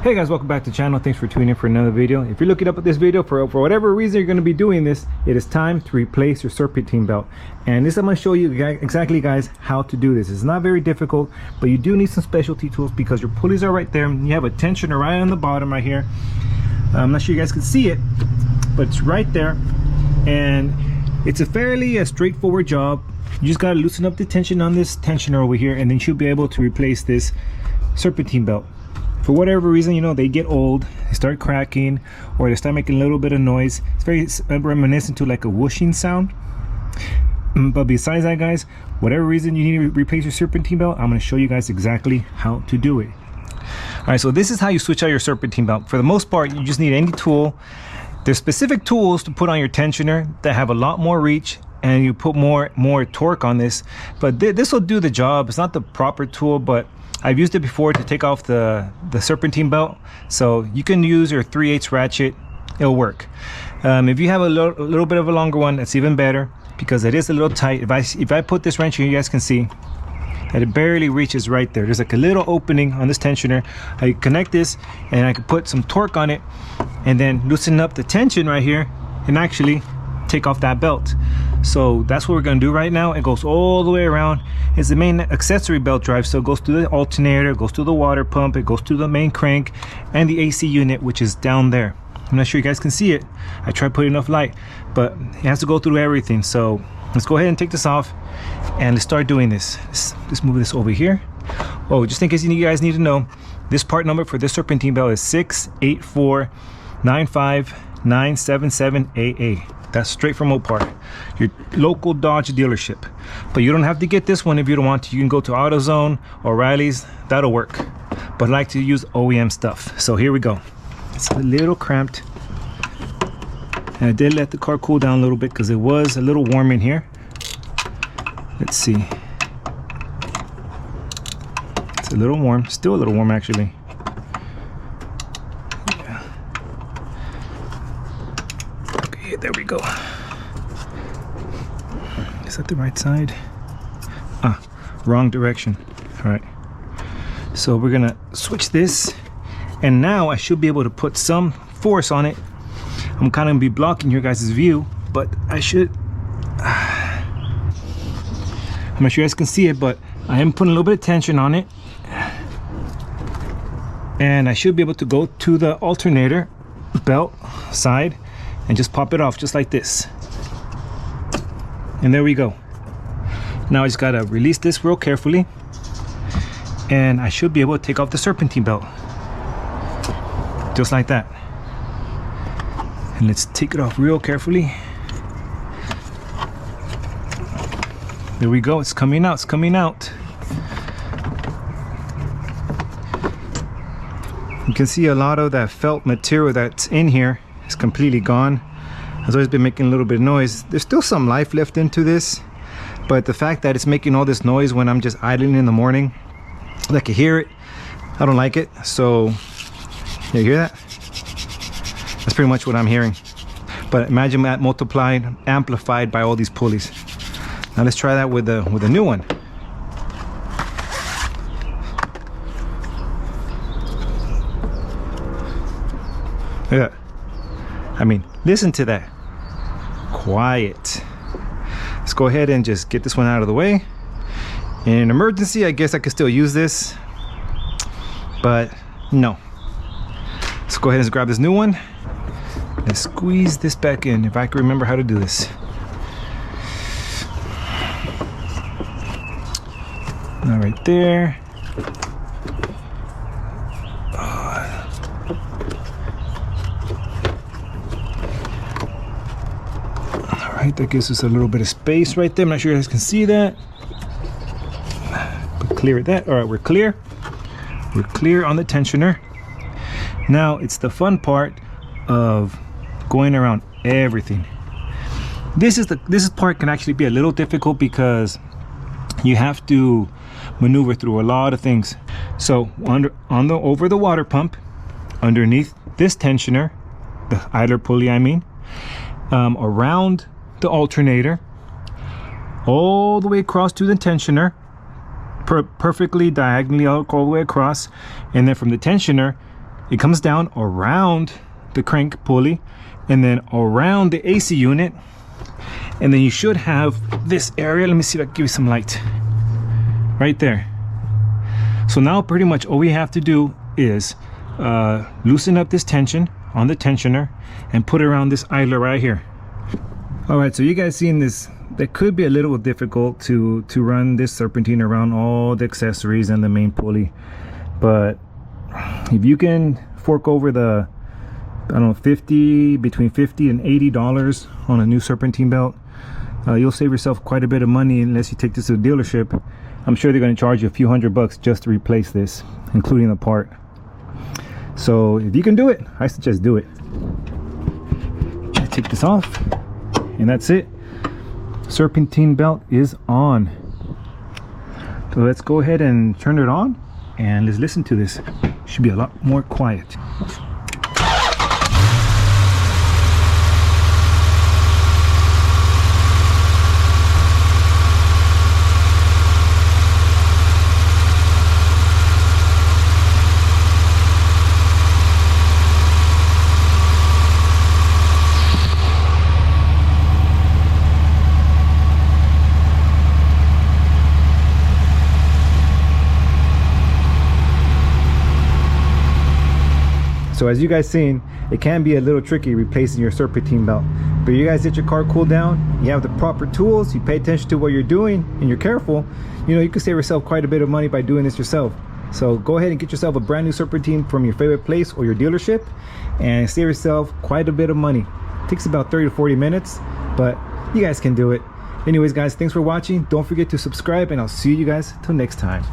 Hey guys, welcome back to the channel. Thanks for tuning in for another video. If you're looking up at this video for whatever reason you're going to be doing this, it is time to replace your serpentine belt. And this I'm going to show you exactly, guys, how to do this. It's not very difficult, but you do need some specialty tools because your pulleys are right there. You have a tensioner right on the bottom right here. I'm not sure you guys can see it, but it's right there. And it's a fairly straightforward job. You just got to loosen up the tension on this tensioner over here, and then you'll be able to replace this serpentine belt. For whatever reason, you know, they get old, they start cracking, or they start making a little bit of noise. It's very reminiscent to like a whooshing sound. But besides that, guys, whatever reason you need to replace your serpentine belt, I'm going to show you guys exactly how to do it. All right, so this is how you switch out your serpentine belt. For the most part, you just need any tool. There's specific tools to put on your tensioner that have a lot more reach, and you put more torque on this. But this will do the job. It's not the proper tool, but I've used it before to take off the serpentine belt, so you can use your 3/8 ratchet. It'll work. If you have a little bit of a longer one, that's even better because it is a little tight. If I put this wrench here, you guys can see that it barely reaches right there. There's like a little opening on this tensioner. I connect this and I can put some torque on it and then loosen up the tension right here and actually take off that belt. So that's what we're going to do right now. It goes all the way around. It's the main accessory belt drive, so it goes through the alternator, it goes through the water pump, it goes through the main crank and the AC unit, which is down there. I'm not sure you guys can see it. I tried putting enough light, but it has to go through everything. So let's go ahead and take this off and let's start doing this. Let's move this over here. Oh, just in case you guys need to know, this part number for this serpentine belt is 684959778A. That's straight from Mopar, your local Dodge dealership. But you don't have to get this one if you don't want to. You can go to AutoZone or O'Reilly's, that'll work. But I like to use OEM stuff. So here we go. It's a little cramped. And I did let the car cool down a little bit because it was a little warm in here. Let's see. It's a little warm, still a little warm actually. There we go. Is that the right side? Ah, wrong direction. All right. So we're gonna switch this, and now I should be able to put some force on it. I'm kind of gonna be blocking your guys' view, but I should. I'm not sure you guys can see it, but I am putting a little bit of tension on it, and I should be able to go to the alternator belt side and just pop it off just like this. And there we go. Now I just gotta release this real carefully and I should be able to take off the serpentine belt. Just like that. And let's take it off real carefully. There we go, it's coming out, it's coming out. You can see a lot of that felt material that's in here. It's completely gone. It's always been making a little bit of noise. There's still some life left into this, but the fact that it's making all this noise when I'm just idling in the morning, I can hear it. I don't like it. So you hear that? That's pretty much what I'm hearing. But imagine that multiplied, amplified by all these pulleys. Now let's try that with a new one. Look at that. I mean, listen to that. Quiet. Let's go ahead and just get this one out of the way. In an emergency, I guess I could still use this, but no. Let's go ahead and grab this new one and squeeze this back in, if I can remember how to do this. All right there. That gives us a little bit of space right there. I'm not sure you guys can see that, but clear that. All right, we're clear. We're clear on the tensioner. Now it's the fun part of going around everything. This part can actually be a little difficult because you have to maneuver through a lot of things. So over the water pump, underneath this tensioner, the idler pulley, I mean, around the alternator, all the way across to the tensioner, perfectly diagonally all the way across, and then from the tensioner it comes down around the crank pulley and then around the AC unit, and then you should have this area. Let me see if I can give you some light right there. So now pretty much all we have to do is loosen up this tension on the tensioner and put it around this idler right here. All right, so you guys seeing this, that could be a little difficult to run this serpentine around all the accessories and the main pulley, but if you can fork over the, I don't know, between $50 and $80 on a new serpentine belt, you'll save yourself quite a bit of money unless you take this to a dealership. I'm sure they're going to charge you a few $100 just to replace this, including the part. So if you can do it, I suggest do it. I take this off, and that's it. Serpentine belt is on. So let's go ahead and turn it on, and let's listen to this. Should be a lot more quiet. So as you guys seen, it can be a little tricky replacing your serpentine belt, but you guys get your car cooled down, you have the proper tools, you pay attention to what you're doing, and you're careful, you know, you can save yourself quite a bit of money by doing this yourself. So go ahead and get yourself a brand new serpentine from your favorite place or your dealership and save yourself quite a bit of money. It takes about 30 to 40 minutes, but you guys can do it. Anyways guys, thanks for watching. Don't forget to subscribe, and I'll see you guys till next time.